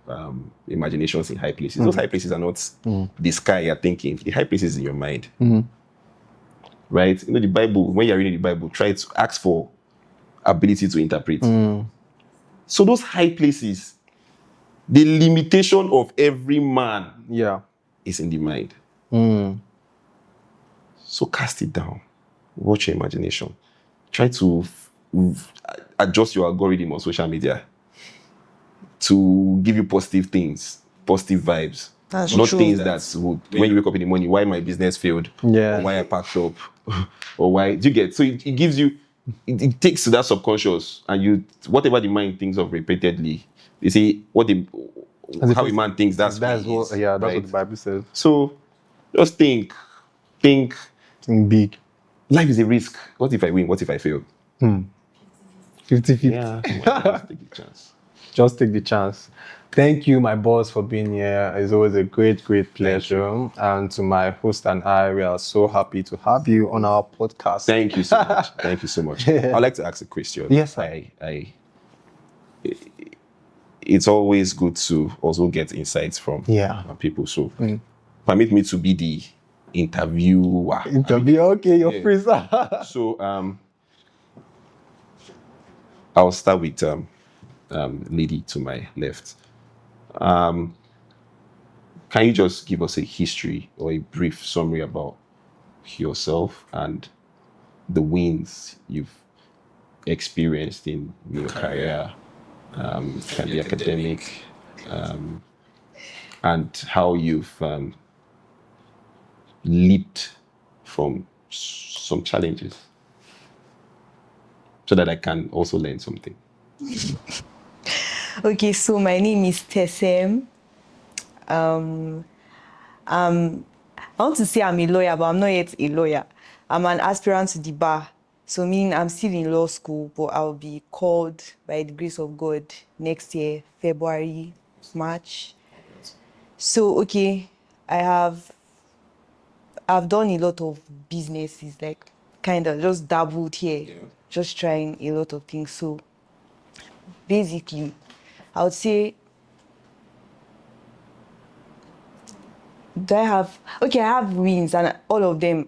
imaginations in high places. Those high places are not the sky you're thinking. The high places in your mind. Right? You know, the Bible, when you're reading the Bible, try to ask for ability to interpret. So those high places, the limitation of every man Yeah. is in the mind. So cast it down. Watch your imagination. Try to adjust your algorithm on social media to give you positive things, positive vibes. That's Not true. things that would, when you wake up in the morning, why my business failed, Yeah. or why I packed up, or why, do you get? So it gives you, it takes to that subconscious, and you, whatever the mind thinks of repeatedly, you see, how a man thinks, that's That's who he what. is, Yeah. That's right? what the Bible says. So just think, Think big. life is a risk. What if I win? What if I fail? 50-50. Yeah, just take a chance. Just take the chance. Thank you, my boss, for being here. It's always a great, great pleasure. And to my host and I, we are so happy to have you on our podcast. Thank you so much. Thank you so much. I'd like to ask a question. Yes, sir. It's always good to also get insights from people. So permit me to be the interviewer. Interview, okay, you're free, sir. So I'll start with lady to my left. Can you just give us a history or a brief summary about yourself and the wins you've experienced in your career, can be academic, and how you've leaped from some challenges, so that I can also learn something. Okay, so my name is Tessem. I want to say I'm a lawyer, but I'm not yet a lawyer. I'm an aspirant to the bar. So meaning I'm still in law school, but I'll be called by the grace of God next year, February, March. So okay, I've done a lot of businesses, like kind of just dabbled here, just trying a lot of things. So basically, I would say, I have wins, and all of them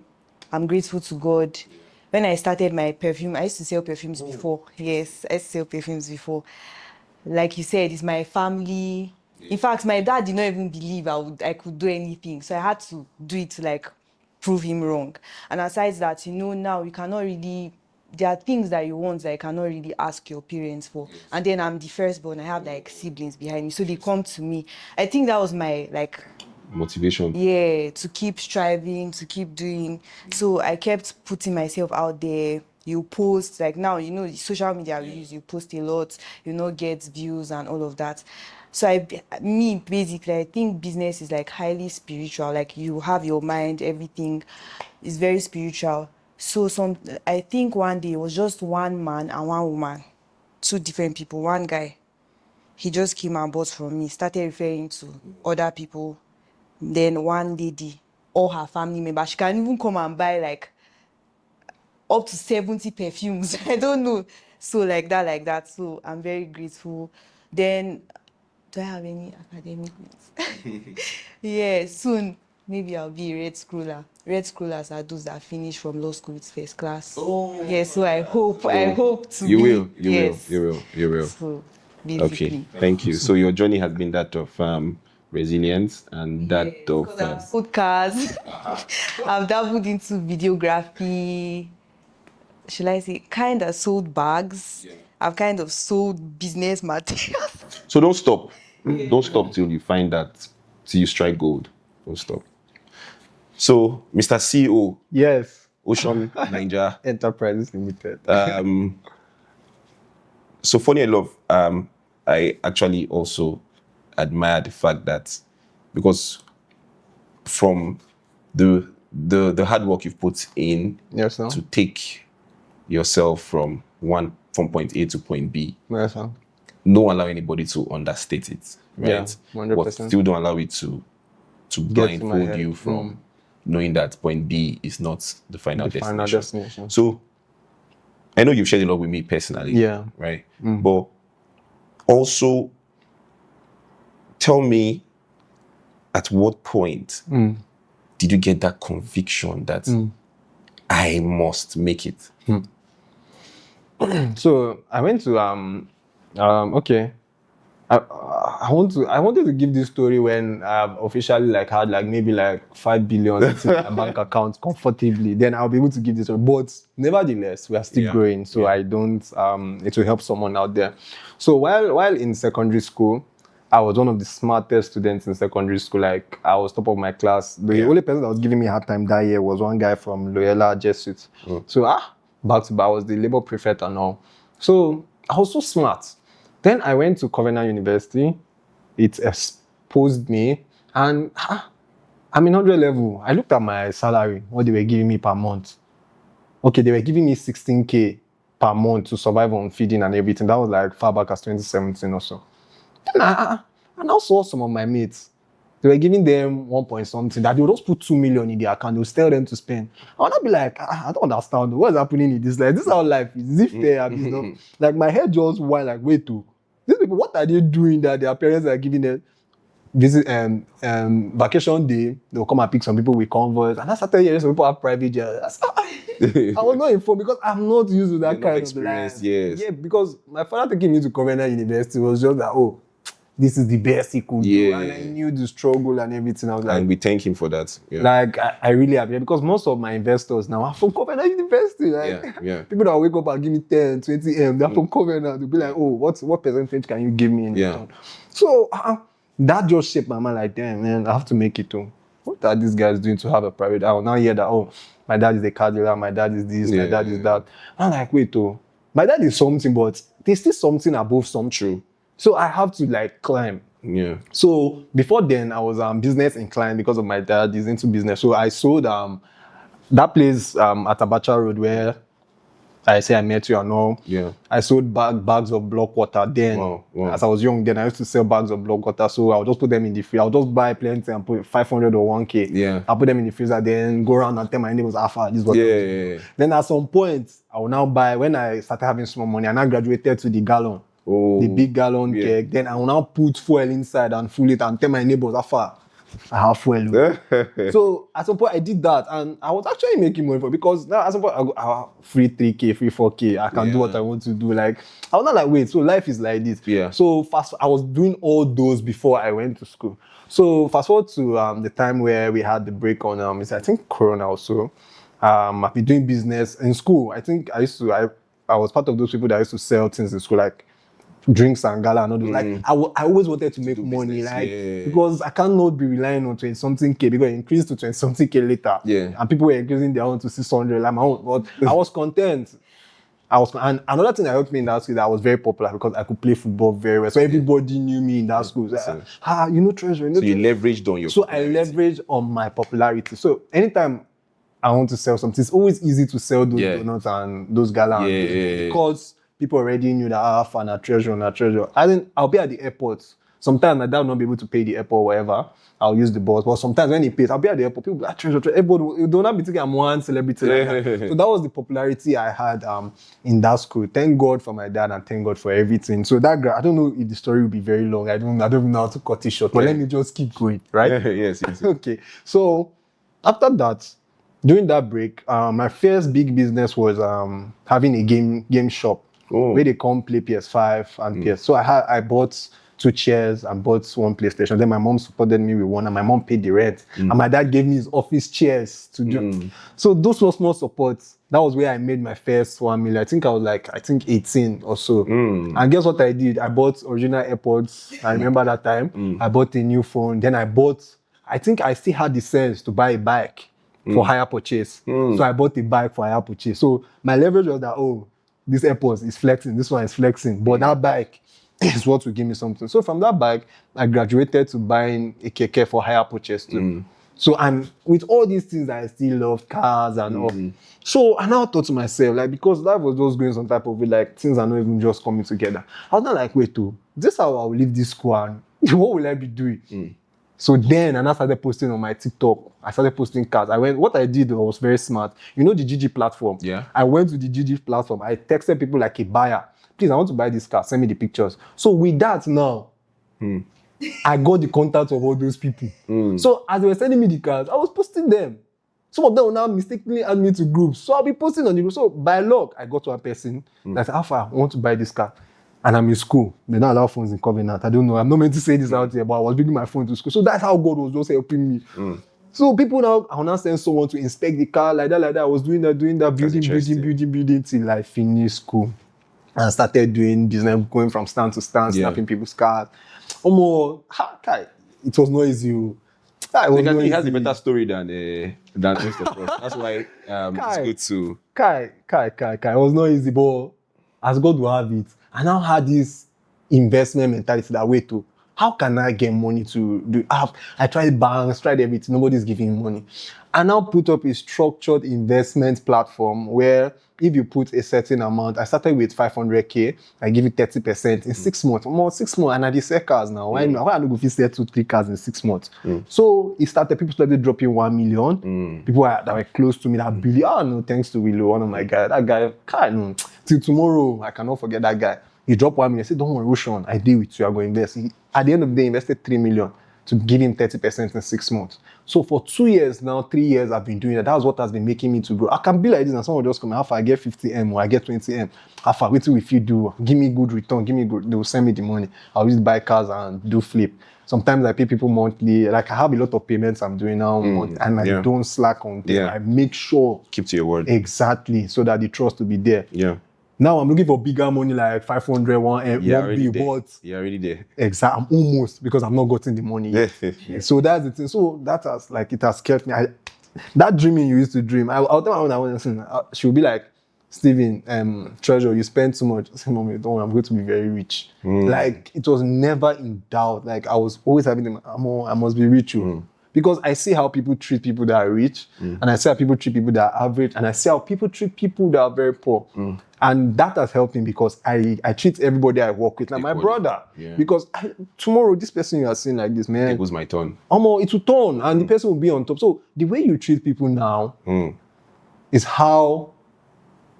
I'm grateful to God. When I started my perfume, I used to sell perfumes before. Yes, I used to sell perfumes before. Like you said, it's my family. In fact, my dad did not even believe I could do anything. So I had to do it to like prove him wrong. And aside that, now you cannot really, there are things that you want that you cannot really ask your parents for. And then I'm the firstborn. I have like siblings behind me. So they come to me. I think that was my like Motivation. yeah, to keep striving, to keep doing. So I kept putting myself out there. You post, like now, the social media we use, you post a lot, get views and all of that. So basically, I think business is like highly spiritual. Like you have your mind, everything is very spiritual. So I think one day it was just one man and one woman, two different people, one guy. He just came and bought from me, started referring to other people. Then one lady, all her family members, she can even come and buy like up to 70 perfumes. I don't know. So like that. So I'm very grateful. Then, do I have any academic wins? Yeah, soon maybe I'll be a red schooler. Red schoolers are those that finish from law school with first class. Oh. Yeah, so I hope to You be. will. Yes. You will. So Okay, basically. thank you. So your journey has been that of resilience and that of Podcast. I've dabbled into videography. Should I say, kind of sold bags. Yeah. I've kind of sold business materials. So don't stop. Don't stop till you find that, till you strike gold. Don't stop. So, Mr. CEO, Yes. Ocean Niger Enterprises Limited. So funny enough, I actually also admire the fact that, because from the hard work you've put in Yes, sir. to take yourself from point A to point B, Yes, sir. don't allow anybody to understate it, Yeah, right? 100%. But still don't allow it to Get to my blindfold head. you from knowing that point B is not the final The final destination. destination. So I know you've shared a lot with me personally, Yeah. right? But also tell me, at what point did you get that conviction that I must make it? So I went to okay. I wanted to give this story when I've officially like had like maybe like 5 billion sitting in my bank account comfortably. Then I'll be able to give this story. But nevertheless, we are still growing. So I don't it will help someone out there. So while in secondary school, I was one of the smartest students in secondary school. Like I was top of my class. The only person that was giving me a hard time that year was one guy from Loyola Jesuit. So back to back, I was the labor prefect and all. So I was so smart. Then I went to Covenant University. It exposed me, and I'm in 100 level. I looked at my salary, what they were giving me per month. Okay, they were giving me 16K per month to survive on feeding and everything. That was like far back as 2017 or so. Then I now saw some of my mates. They were giving them 1 point something, that they would just put 2 million in their account. They would tell them to spend. I would not be like, I don't understand. What's happening in this life? This is how life is. Is it fair? You know? Like my head just went like, wait, these people, what are they doing that their parents are giving them visit vacation day? They'll come and pick some people with convoys. And I started hearing some people have private jets. I was not informed because I'm not used to that kind of life. Yes. Yeah, because my father taking me to Covenant University was just that, this is the best he could do. And I knew the struggle and everything. I was like, and we thank him for that. Yeah. Like, I really appreciate, because most of my investors now are from Covenant University. Like, people that wake up and give me 10, 20 M, they're from Covenant. They'll be like, what percentage can you give me in return? So, that just shaped my mind like, damn, man, I have to make it too. What are these guys doing to have a private? I will now hear that, my dad is a car dealer, my dad is this, my dad is that. I'm like, wait, my dad is something, but there's still something above some. True. So I have to like climb. Yeah. So before then, I was business inclined because of my dad. He's into business. So I sold that place at Abacha Road where I say I met you and all. Yeah. I sold bags of block water then. Wow. As I was young, then I used to sell bags of block water. So I'll just put them in the freezer. I'll just buy plenty and put 500 or 1K. Yeah. I'll put them in the freezer, then go around and tell my neighbors, this is what I'm doing. Then at some point, I will now buy, when I started having small money, and I graduated to the gallon. The big gallon keg. Then I will now put fuel inside and fill it and tell my neighbors, I have fuel. So at some point I did that, and I was actually making money for it, because now at some point I have free 3K, free 4K. I can do what I want to do. Like, I was not like, wait, so life is like this. Yeah. So I was doing all those before I went to school. So fast forward to the time where we had the break on I think Corona also. I've been doing business in school. I think I was part of those people that used to sell things in school, like drinks and gala and all those. Like I always wanted to make money, business, because I cannot be relying on 20-something K, because it increased to 20-something K later. And people were increasing their own to 600, like my own. But I was content. And another thing that helped me in that school, that I was very popular because I could play football very well. So everybody knew me in that school. So, Treasure. So you leveraged on your popularity. I leveraged on my popularity. So anytime I want to sell something, it's always easy to sell those donuts and those gala because people already knew that a treasure. I'll be at the airport. Sometimes my dad will not be able to pay the airport or whatever. I'll use the bus. But sometimes when he pays, I'll be at the airport. People be like, treasure. Everybody will not be thinking I'm one celebrity. Like that. So that was the popularity I had in that school. Thank God for my dad and thank God for everything. So that I don't know if the story will be very long. I don't even know how to cut it short. But let me just keep going, right? Yes. Okay. So after that, during that break, my first big business was having a game shop where they come play PS5 and PS. So I bought 2 chairs and bought 1 PlayStation. Then my mom supported me with 1, and my mom paid the rent. And my dad gave me his office chairs to do. So those were small supports. That was where I made my first 1 million. I think I was 18 or so. And guess what I did? I bought original AirPods. I remember that time. I bought a new phone. Then I think I still had the sense to buy a bike for hire purchase. So I bought a bike for hire purchase. So my leverage was that, this AirPods is flexing, this one is flexing. But that bike, is what will give me something. So from that bike, I graduated to buying a keke for hire purchase too. So, and with all these things, I still love cars and all. So I now thought to myself, like, because life was just going some type of way, like things are not even just coming together. I was not like, wait, this is how I will leave this school and what will I be doing? So then, and I started posting on my TikTok. I started posting cars. What I did was very smart. You know the GG platform? Yeah. I went to the GG platform. I texted people like a buyer. Please, I want to buy this car. Send me the pictures. So with that now, I got the contact of all those people. So as they were sending me the cars, I was posting them. Some of them will now mistakenly add me to groups. So I'll be posting on the group. So by luck, I got to one person that said, Alpha, I want to buy this car. And I'm in school. They don't allow phones in Covenant. I don't know. I'm not meant to say this out here, but I was bringing my phone to school. So that's how God was just helping me. So people now, I will now send someone to inspect the car, like that. I was doing that, building till I finished school. And started doing business, going from stand to stand, snapping people's cars. It was not easy. He has a better story than most of us. That's why it's good to. It was not easy, but as God will have it, I now had this investment mentality that way too. How can I get money to do? I tried banks, tried everything. Nobody's giving me money. I now put up a structured investment platform where if you put a certain amount, I started with 500K, I give you 30% in 6 months. More 6 months, and I did sell cars now. Why not? Why I don't go sell 2-3 cars in 6 months? So people started dropping 1 million. People that were close to me that believe, no, thanks to Willow, one of my guys. That guy, no, till tomorrow, I cannot forget that guy. He dropped 1 million. I said, don't worry, Roshan, I deal with you, I'm going to invest. At the end of the day, he invested 3 million to give him 30% in 6 months. So for 2 years now, 3 years, I've been doing that. That's what has been making me to grow. I can be like this and someone will just come, Alpha, I get 50M or I get 20M. Alpha, wait till if you do, give me good return, they will send me the money. I'll just buy cars and do flip. Sometimes I pay people monthly. Like I have a lot of payments I'm doing now, and I don't slack on them. I make sure. Keep to your word. Exactly, so that the trust will be there. Yeah. Now I'm looking for bigger money, like 500, one B, but you're already there. Exactly, I'm almost, because I'm not gotten the money yet. So that's the thing. So that has it has kept me. That dreaming you used to dream. I'll tell my mom when she'll be like, Steven, treasure, you spend too much. I say, Mommy, don't worry, I'm going to be very rich. Like it was never in doubt. Like I was always having them, I must be rich. Because I see how people treat people that are rich, and I see how people treat people that are average, and I see how people treat people that are very poor. And that has helped me because I treat everybody I work with like my brother. Because tomorrow, this person you are seeing like this, man. It was my turn. It will turn, and the person will be on top. So the way you treat people now is how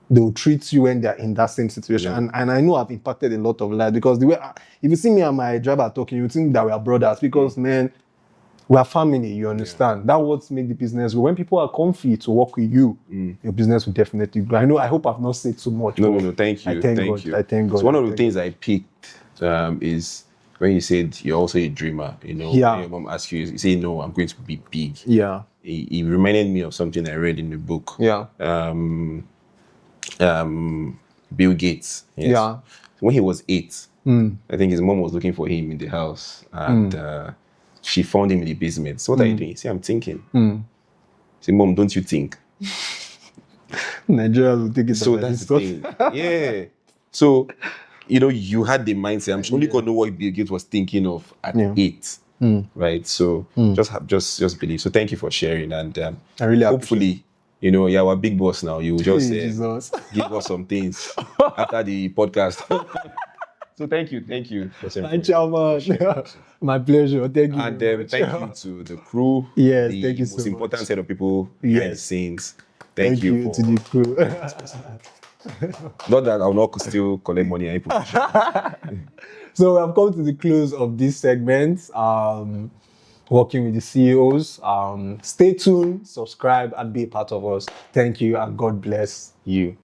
they will treat you when they're in that same situation. And I know I've impacted a lot of lives because the way, if you see me and my driver talking, you think that we are brothers because, man, we are family, you understand? That what makes the business grow. When people are comfy to work with you, your business will definitely grow. I hope I've not said too much. No, thank you. I thank God. I thank God. So one of the things I picked is when you said you're also a dreamer, when your mom asked you, you say, no, I'm going to be big. Yeah. It reminded me of something I read in the book. Yeah. Bill Gates. Yes. Yeah. When he was 8, I think his mom was looking for him in the house and she found him in the basement. So what are you doing? He said, I'm thinking. I said, Mom, don't you think? Nigerians will take it. So that's the thing. Yeah. So, you had the mindset. I'm only God know what Bill Gates was thinking of at 8. Right? So just believe. So thank you for sharing. And I really hopefully, you're our big boss now. You will just give us some things after the podcast. So thank you. Thank you, Chairman. My pleasure. Thank you. And thank you to the crew. Yes, the thank you so most important set of people Yes. behind the scenes. Thank you to the crew. Not that I'll not still collect money. So we have come to the close of this segment. Working with the CEOs. Stay tuned, subscribe, and be a part of us. Thank you, and God bless you.